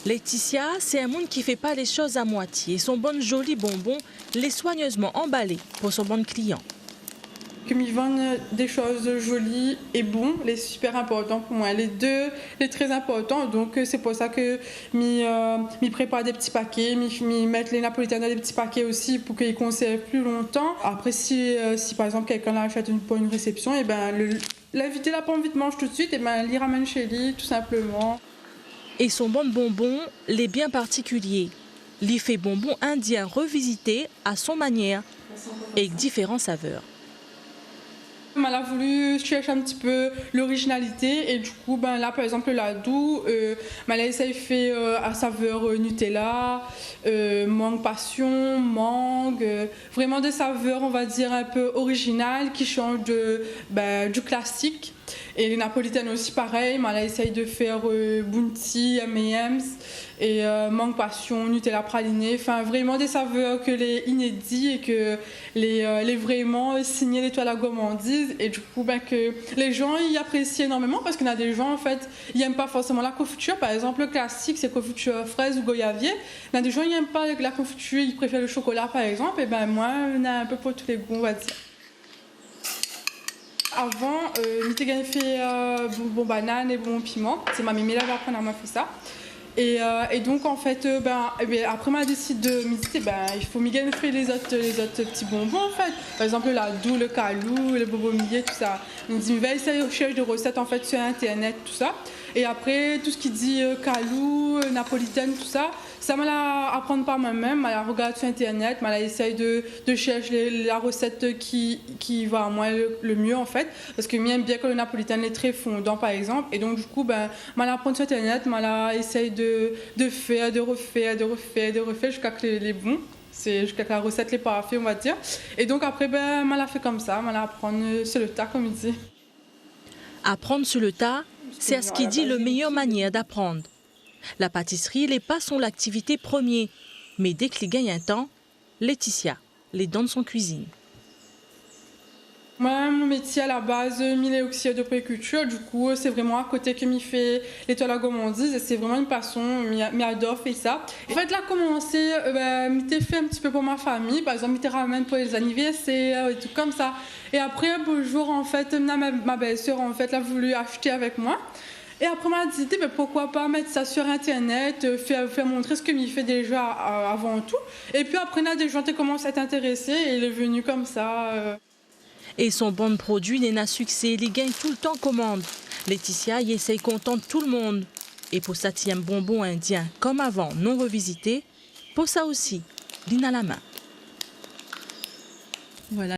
Laetitia, c'est un monde qui fait pas les choses à moitié. Son bon joli bonbon les soigneusement emballés pour son bon client. Que m'y vendent des choses jolies et bon, c'est super important pour moi. Les deux, c'est très important. Donc c'est pour ça que m'y prépare des petits paquets, m'y mettre les napolitains dans des petits paquets aussi pour qu'ils conservent plus longtemps. Après, si par exemple quelqu'un l'achète pour une réception, et ben l'invité n'a pas envie de manger tout de suite, et ben l'y ramène chez lui tout simplement. Et son bon bonbon, les bien particulier. L'y fait bonbon indien revisité à son manière et avec différentes saveurs. Elle a voulu chercher un petit peu l'originalité et du coup là par exemple la doux, elle a essayé de faire à saveur Nutella, mangue passion, mangue, vraiment des saveurs on va dire un peu originales qui changent du classique. Et les napolitaines aussi pareil, elle a essayé de faire bounty, M&M's et mangue passion, Nutella praliné, enfin vraiment des saveurs que les inédits et que les vraiment signés l'étoile à gourmandise et du coup que les gens y apprécient énormément parce qu'il y a des gens en fait ils n'aiment pas forcément la confiture, par exemple le classique c'est confiture fraise ou goyavier, il y a des gens ils n'aiment pas la confiture, ils préfèrent le chocolat par exemple, et moi on a un peu pour tous les goûts on va dire. Avant, j'avais fait bonbons banane et bonbons piment. C'est ma mémé là va apprendre à m'a fait ça. Et donc en fait, après m'a décidé de me dire, il faut m'y faire les autres petits bonbons en fait. Par exemple la doux, le calou, le bobo millet, tout ça. On me dit, va essayer de chercher des recettes en fait sur internet, tout ça. Et après tout ce qui dit calou, napolitaine, tout ça, ça m'a l'a apprendre par moi-même, m'a la regarde sur internet, m'a la essaye de chercher la recette qui va à moi le mieux en fait, parce que j'aime bien que le napolitain est très fondant par exemple, et donc du coup m'a la prendre sur internet, m'a la essaye de faire, de refaire jusqu'à que les bons. C'est jusqu'à que la recette n'est pas faite, on va dire. Et donc après, m'a la fait comme ça, m'a la apprendre sur le tas, comme il dit. Apprendre sur le tas, c'est à ce qu'il dit la meilleure manière d'apprendre. La pâtisserie n'est pas son activité première, mais dès qu'il gagne un temps, Laetitia les donne son cuisine. Moi, mon métier à la base, est auxiliaire de préculture, du coup, c'est vraiment à côté que m'y fait l'étoile à gourmandise, et c'est vraiment une passion, m'adore faire ça. En fait, là, commencé, m'y fait un petit peu pour ma famille, par exemple, m'y ramène pour les anniversaires, et tout comme ça. Et après, un beau jour, en fait, ma belle-sœur, en fait, l'a voulu acheter avec moi. Et après, m'a dit, pourquoi pas mettre ça sur Internet, faire montrer ce que m'y fait déjà avant tout. Et puis après, là, des gens qui commencent à être intéressés, et il est venu comme ça. Et son bon produit n'est un succès, il gagne tout le temps commande. Laetitia y essaye contente tout le monde. Et pour ça, un bonbon indien comme avant, non revisité, pour ça aussi, l'ine à la main. Voilà.